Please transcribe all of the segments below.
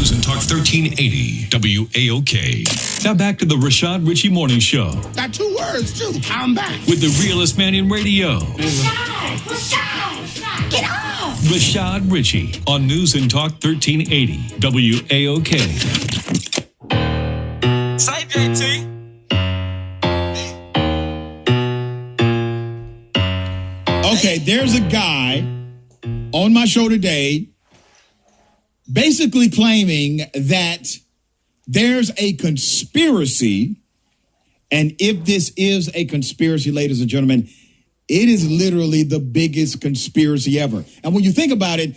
News and Talk 1380 WAOK. Now back to the RASHAD Richey Morning Show. Got 2 words, too. I'm back. With the realest man in radio. RASHAD! Get off! RASHAD Richey on News and Talk 1380 WAOK. Say, JT. Okay, there's a guy on my show today basically claiming that there's a conspiracy, and if this is a conspiracy, ladies and gentlemen, it is literally the biggest conspiracy ever. And when you think about it,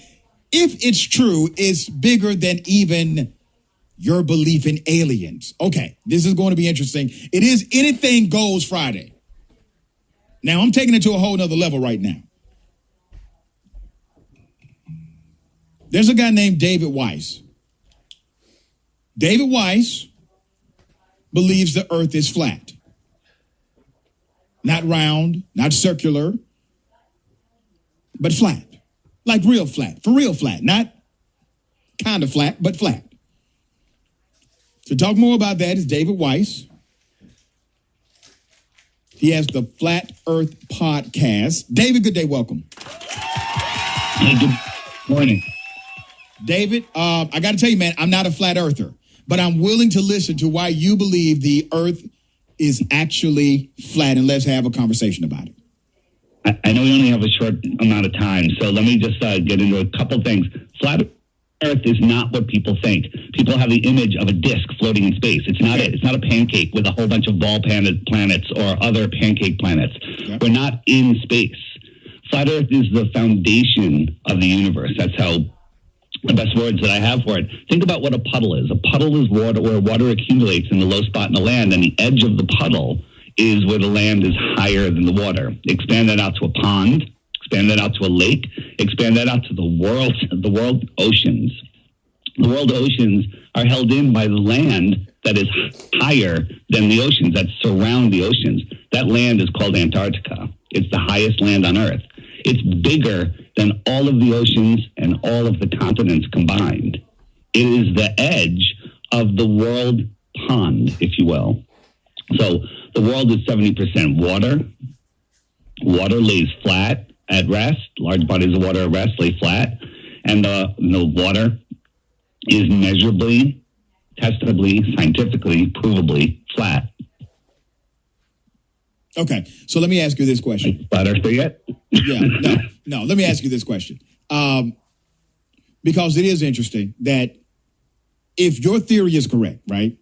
if it's true, it's bigger than even your belief in aliens. Okay, this is going to be interesting. It is Anything Goes Friday. Now, I'm taking it to a whole nother level right now. There's a guy named David Weiss. David Weiss believes the earth is flat. Not round, not circular, but flat. Like real flat, for real flat. Not kind of flat, but flat. To talk more about that is David Weiss. He has the Flat Earth Podcast. David, good day. Welcome. Hey, good morning. David, I got to tell you, man, I'm not a flat earther, but I'm willing to listen to why you believe the earth is actually flat, and let's have a conversation about it. I know we only have a short amount of time, so let me just get into a couple things. Flat Earth is not what people think. People have the image of a disk floating in space. It's not it. It's not a pancake with a whole bunch of ball planets or other pancake planets. Yep. We're not in space. Flat Earth is the foundation of the universe. That's how the best words that I have for it. Think about what a puddle is. A puddle is water, where water accumulates in the low spot in the land, and the edge of the puddle is where the land is higher than the water. Expand that out to a pond. Expand that out to a lake. Expand that out to the world oceans. The world oceans are held in by the land that is higher than the oceans, that surround the oceans. That land is called Antarctica. It's the highest land on Earth. It's bigger than all of the oceans and all of the continents combined. It is the edge of the world pond, if you will. So the world is 70% water. Water lays flat at rest. Large bodies of water at rest lay flat. And the water is measurably, testably, scientifically, provably flat. Okay, so let me ask you this question. Flat Earth yet? No. Let me ask you this question. Because it is interesting that if your theory is correct, right,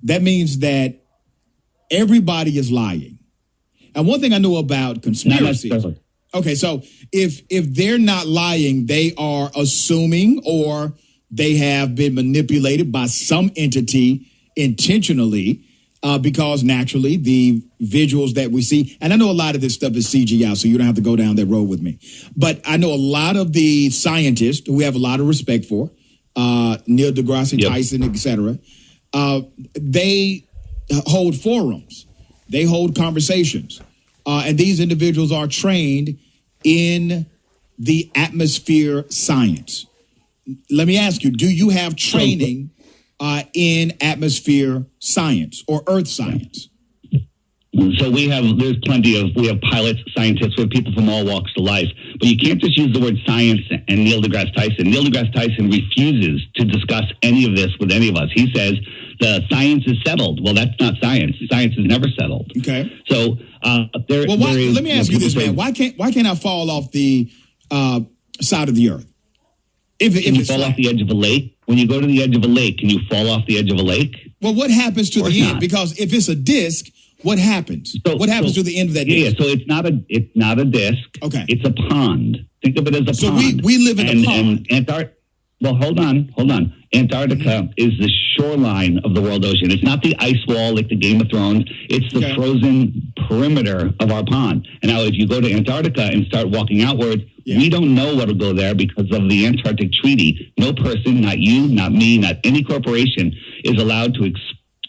that means that everybody is lying. And one thing I know about conspiracies. Okay, so if they're not lying, they are assuming or they have been manipulated by some entity intentionally. Because naturally, the visuals that we see, and I know a lot of this stuff is CGI, so you don't have to go down that road with me. But I know a lot of the scientists who we have a lot of respect for, Neil deGrasse Tyson, et cetera, they hold forums. They hold conversations. And these individuals are trained in the atmosphere science. Let me ask you, do you have training in atmosphere science or earth science? So we have pilots, scientists, we have people from all walks of life, but you can't just use the word science and Neil deGrasse Tyson. Neil deGrasse Tyson refuses to discuss any of this with any of us. He says the science is settled. Well, that's not science. Science is never settled. Okay. So let me ask you this, man. Why can't I fall off the side of the earth? If you fall off the edge of a lake? When you go to the edge of a lake, can you fall off the edge of a lake? Well, what happens to the end? Because if it's a disc, what happens? What happens to the end of that disc? So it's not a disc. Okay. It's a pond. Think of it as a pond. So we live in a pond. Well, hold on. Antarctica is the shoreline of the world ocean. It's not the ice wall like the Game of Thrones. It's the frozen perimeter of our pond. And now if you go to Antarctica and start walking outward, we don't know what'll go there because of the Antarctic Treaty. No person, not you, not me, not any corporation is allowed to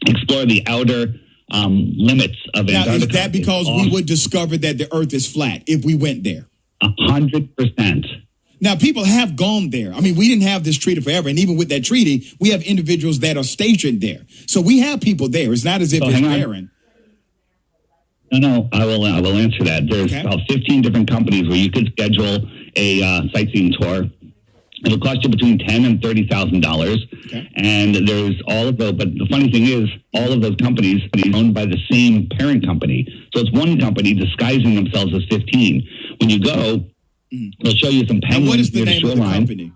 explore the outer limits of Antarctica. Now, is that because we would discover that the Earth is flat if we went there? 100%. Now, people have gone there. I mean, we didn't have this treaty forever. And even with that treaty, we have individuals that are stationed there. So we have people there. It's not as if it's barren. No, I will answer that. There's about 15 different companies where you could schedule a sightseeing tour. It'll cost you between $10,000 and $30,000. Okay. And there's all of those. But the funny thing is, all of those companies are owned by the same parent company. So it's one company disguising themselves as 15. When you go, they'll show you some penguins. And what is the name of the company?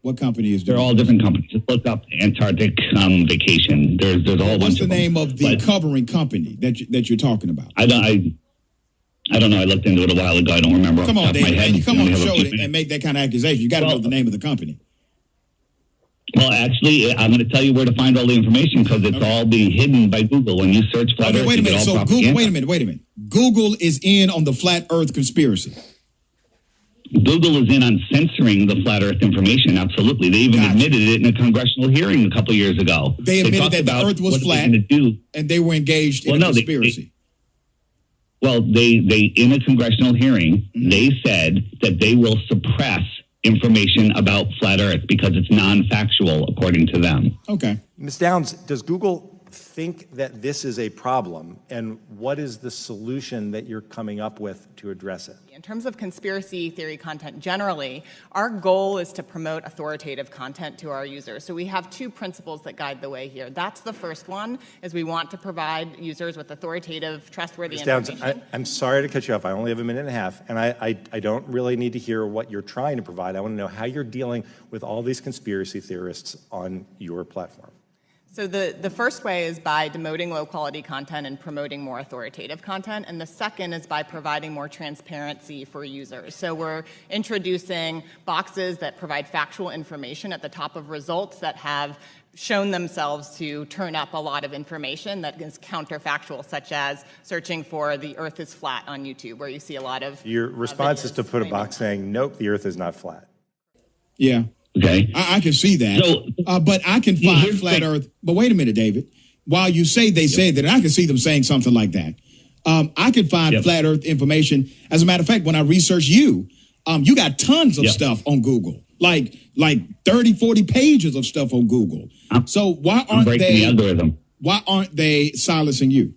What company is doing? They're all different companies. Just look up Antarctic Vacation. There's a whole bunch of them. What's the name of the covering company that you're talking about? I don't know. I looked into it a while ago. I don't remember. Come on, David. Man, you come on the show and make that kind of accusation. You got to know the name of the company. Well, actually, I'm going to tell you where to find all the information because it's all being hidden by Google. When you search flat Earth, wait a minute. So Google, wait a minute. Google is in on the flat Earth conspiracy. Google is in on censoring the flat Earth information. Absolutely. They even admitted it in a congressional hearing a couple of years ago. They admitted that the Earth was flat, and they were engaged in a conspiracy. They in a congressional hearing, they said that they will suppress information about flat Earth because it's non-factual, according to them. Okay. Ms. Downs, does Google think that this is a problem, and what is the solution that you're coming up with to address it? In terms of conspiracy theory content generally, our goal is to promote authoritative content to our users. So we have two principles that guide the way here. That's the first one, is we want to provide users with authoritative, trustworthy information. Downs, I'm sorry to cut you off. I only have a minute and a half, and I don't really need to hear what you're trying to provide. I want to know how you're dealing with all these conspiracy theorists on your platform. So the first way is by demoting low-quality content and promoting more authoritative content, and the second is by providing more transparency for users. So we're introducing boxes that provide factual information at the top of results that have shown themselves to turn up a lot of information that is counterfactual, such as searching for the Earth is flat on YouTube, where you see a lot of Your response is to put a box saying, nope, the Earth is not flat. Yeah. Okay. I can see that. So, but I can find flat Earth. But wait a minute, David. While you say they say that, I can see them saying something like that. I can find flat Earth information. As a matter of fact, when I research you, you got tons of stuff on Google, like 30, 40 pages of stuff on Google. So why aren't the algorithm. Why aren't they silencing you?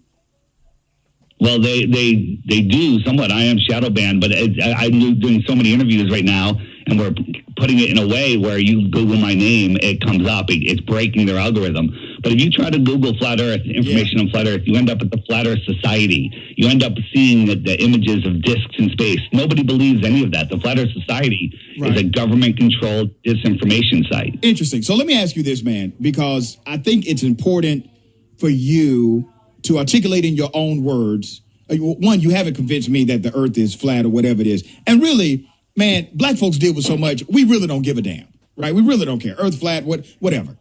Well, they do somewhat. I am shadow banned, but I'm doing so many interviews right now, and we're putting it in a way where you Google my name, it comes up. It's breaking their algorithm. But if you try to Google flat Earth, information on flat Earth, you end up at the Flat Earth Society. You end up seeing the images of discs in space. Nobody believes any of that. The Flat Earth Society is a government-controlled disinformation site. Interesting. So let me ask you this, man, because I think it's important for you to articulate in your own words. One, you haven't convinced me that the Earth is flat or whatever it is. And really, man, black folks deal with so much, we really don't give a damn, right? We really don't care. Earth flat, whatever.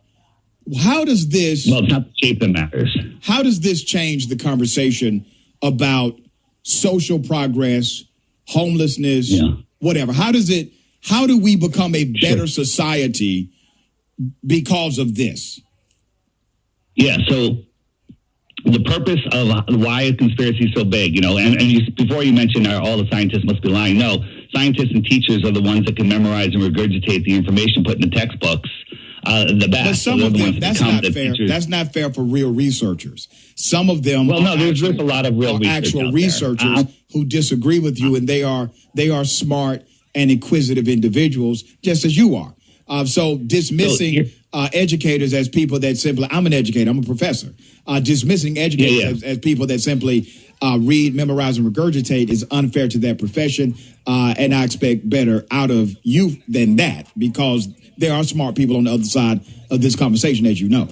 How does this... Well, it's not the shape that matters. How does this change the conversation about social progress, homelessness, whatever? How do we become a better society because of this? Yeah, so the purpose of why a conspiracy is so big, before you mentioned all the scientists must be lying. No, scientists and teachers are the ones that can memorize and regurgitate the information put in the textbooks. The best. But some of them, that's not fair. Teachers. That's not fair for real researchers. Some of them there's a lot of real actual researchers who disagree with you, and they are smart and inquisitive individuals, just as you are. So dismissing educators as people that simply, I'm an educator, I'm a professor. Dismissing educators as people that simply read, memorize, and regurgitate is unfair to that profession. And I expect better out of you than that, because there are smart people on the other side of this conversation, as you know.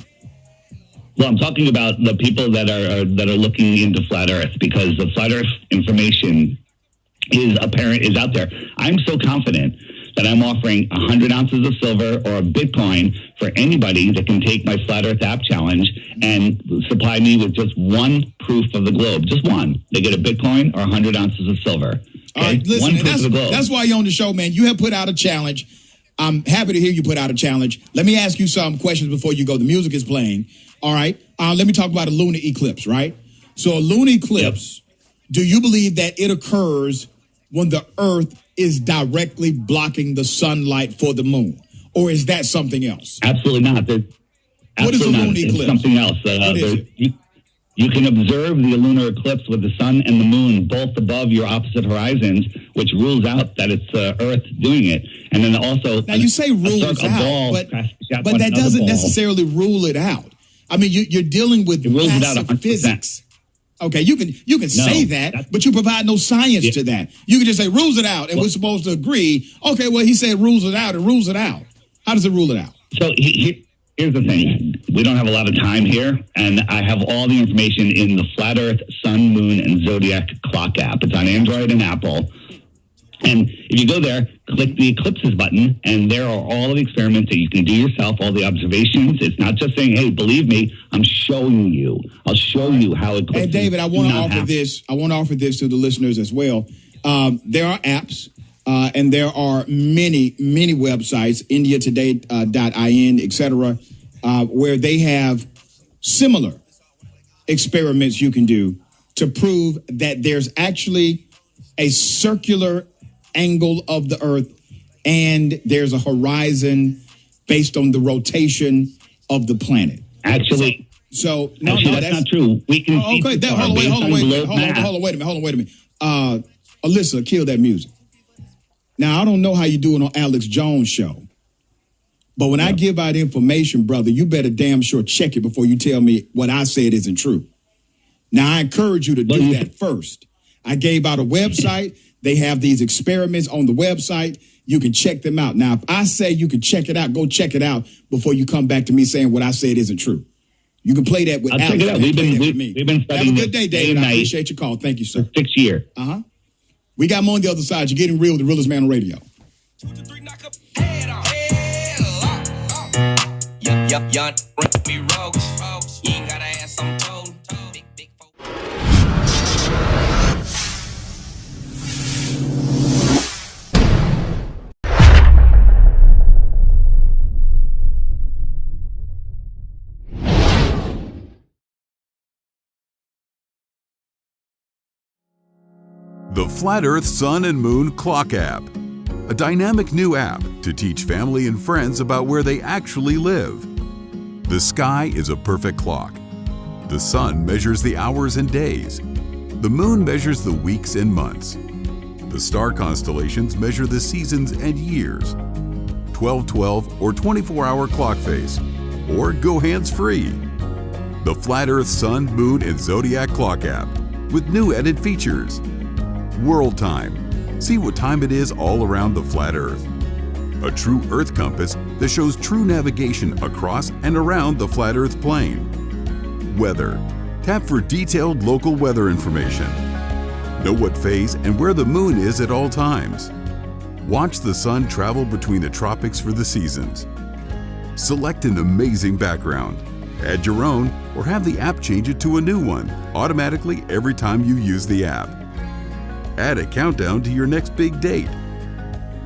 Well, I'm talking about the people that are looking into flat Earth, because the flat Earth information is out there. I'm so confident that I'm offering 100 ounces of silver or a Bitcoin for anybody that can take my Flat Earth app challenge and supply me with just one proof of the globe. Just one. They get a Bitcoin or 100 ounces of silver. Okay? All right, listen, that's why you're on the show, man. You have put out a challenge. I'm happy to hear you put out a challenge. Let me ask you some questions before you go. The music is playing. All right. Let me talk about a lunar eclipse, right? So a lunar eclipse, do you believe that it occurs when the Earth is directly blocking the sunlight for the moon? Or is that something else? Absolutely not. What is a lunar It's eclipse? something else. What is it? You can observe the lunar eclipse with the sun and the moon both above your opposite horizons, which rules out that it's Earth doing it. And then also, Now you say rules out, but that doesn't necessarily rule it out. I mean, you're dealing with massive physics. Okay, you can say that, but you provide no science to that. You can just say rules it out, and we're supposed to agree. Okay, well, he said rules it out and rules it out. How does it rule it out? So here's the thing. We don't have a lot of time here, and I have all the information in the Flat Earth, Sun, Moon, and Zodiac Clock app. It's on Android and Apple. And if you go there, click the eclipses button, and there are all the experiments that you can do yourself, all the observations. It's not just saying, hey, believe me, I'm showing you. I'll show you how eclipses. And David, I want to offer this. I want to offer this to the listeners as well. There are apps, and there are many websites, indiatoday.in, etc., where they have similar experiments you can do to prove that there's actually a circular angle of the Earth, and there's a horizon based on the rotation of of Actually, that's not true. We can see okay. Hold on, wait a minute. Alyssa, kill that music. Now, I don't know how you do it on Alex Jones' show, but when I give out information, brother, you better damn sure check it before you tell me what I said isn't true. Now, I encourage you to do that first. I gave out a website. They have these experiments on the website. You can check them out. Now, if I say you can check it out, go check it out before you come back to me saying what I said isn't true. You can play that with Alex. Check it out. We've been studying. Have a good day, David. I appreciate your call. Thank you, sir. 6 years. We got more on the other side. You're getting real with the realest man on radio. 2 to 3, knock up head on. Young, me rogues. You ain't gotta ask, I'm told. Big folk. The Flat Earth Sun and Moon Clock app, a dynamic new app to teach family and friends about where they actually live. The sky is a perfect clock. The sun measures the hours and days. The moon measures the weeks and months. The star constellations measure the seasons and years. 12/12 or 24-hour clock face, or go hands-free. The Flat Earth Sun, Moon, and Zodiac Clock app with new added features. World Time. See what time it is all around the flat Earth. A true Earth compass that shows true navigation across and around the flat Earth plane. Weather. Tap for detailed local weather information. Know what phase and where the moon is at all times. Watch the sun travel between the tropics for the seasons. Select an amazing background. Add your own or have the app change it to a new one automatically every time you use the app. Add a countdown to your next big date.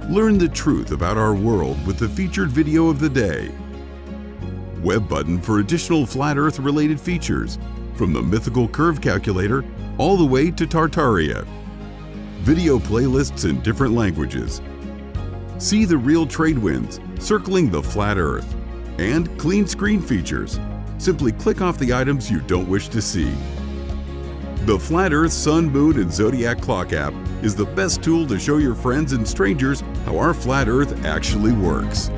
Learn the truth about our world with the featured video of the day. Web button for additional flat Earth related features, from the mythical curve calculator all the way to Tartaria. Video playlists in different languages. See the real trade winds circling the flat Earth, and clean screen features. Simply click off the items you don't wish to see. The Flat Earth Sun, Moon, and Zodiac Clock app is the best tool to show your friends and strangers how our flat Earth actually works.